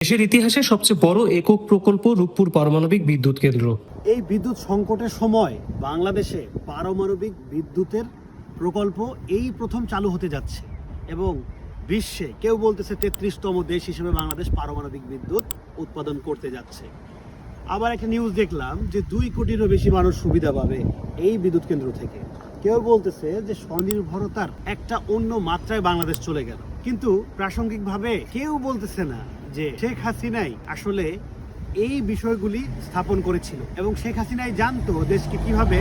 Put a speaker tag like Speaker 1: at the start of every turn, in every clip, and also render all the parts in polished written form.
Speaker 1: দেশের ইতিহাসে সবচেয়ে বড় একক প্রকল্প রূপপুর পারমাণবিক বিদ্যুৎ কেন্দ্র।
Speaker 2: এই বিদ্যুৎ সংকটের সময় বাংলাদেশে পারমাণবিক বিদ্যুতের প্রকল্প এই প্রথম চালু হতে যাচ্ছে এবং বিশ্বে কেউ বলতেছে 33তম দেশ হিসেবে বাংলাদেশ পারমাণবিক বিদ্যুৎ উৎপাদন করতে যাচ্ছে। আবার একটা নিউজ দেখলাম যে 2 কোটিরও বেশি মানুষ সুবিধা পাবে এই বিদ্যুৎ কেন্দ্র থেকে। কেউ বলতেছে যে স্বনির্ভরতার একটা অন্য মাত্রায় বাংলাদেশ চলে গেল, কিন্তু প্রাসঙ্গিকভাবে কেউ বলতেছে না যে শেখ হাসিনাই আসলে এই বিষয়গুলি স্থাপন করেছিল এবং শেখ হাসিনাই জানতো দেশকে কিভাবে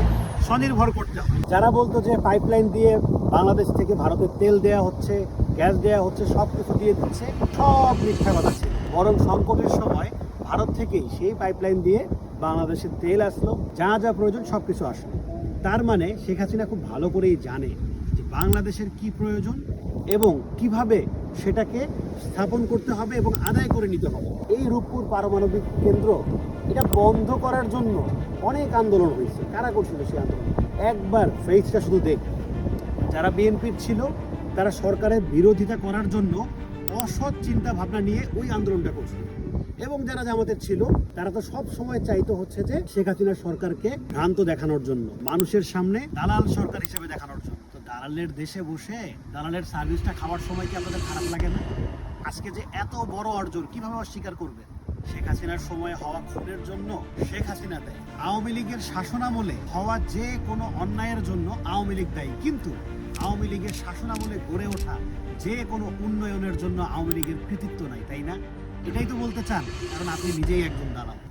Speaker 2: স্বনির্ভর করতে হয়। যারা বলতো যে পাইপলাইন দিয়ে বাংলাদেশ থেকে ভারতের তেল দেয়া হচ্ছে, গ্যাস দেয়া হচ্ছে, সব কিছু দিয়ে দিচ্ছে, সব মিথ্যা কথা ছিল। বরং সংকটের সময় ভারত থেকেই সেই পাইপলাইন দিয়ে বাংলাদেশের তেল আসলো, যা যা প্রয়োজন সব কিছু আসলো। তার মানে শেখ হাসিনা খুব ভালো করেই জানে যে বাংলাদেশের কি প্রয়োজন এবং কিভাবে সেটাকে স্থাপন করতে হবে এবং আদায় করে নিতে হবে। এই রূপপুর পারমাণবিক কেন্দ্র এটা বন্ধ করার জন্য অনেক আন্দোলন হয়েছে। কারা করছিল সেই আন্দোলন? একবার ফেজটা শুধু দেখ। যারা বিএনপির ছিল তারা সরকারের বিরোধিতা করার জন্য অসৎ চিন্তা ভাবনা নিয়ে ওই আন্দোলনটা করছিল, এবং যারা জামাতের ছিল তারা তো সব সময় চাইতো হচ্ছে যে শেখ হাসিনার সরকারকে ভ্রান্ত দেখানোর জন্য, মানুষের সামনে দালাল সরকার হিসেবে দেখানোর জন্য। তো দালালের দেশে বসে দালালের সার্ভিসটা খাওয়ার সময় কি আপনাদের খারাপ লাগে না? আজকে যে এত বড় অর্জন কিভাবে অস্বীকার করবে? শেখ হাসিনার সময় হওয়া খুনের জন্য শেখ হাসিনা দায়ী, আওয়ামী লীগের শাসনামলে হওয়া যে কোনো অন্যায়ের জন্য আওয়ামী লীগ দায়ী, কিন্তু আওয়ামী লীগের শাসনামলে গড়ে ওঠা যে কোনো উন্নয়নের জন্য আওয়ামী লীগের কৃতিত্ব নাই, তাই না? এটাই তো বলতে চান, কারণ আপনি নিজেই একজন দালাল।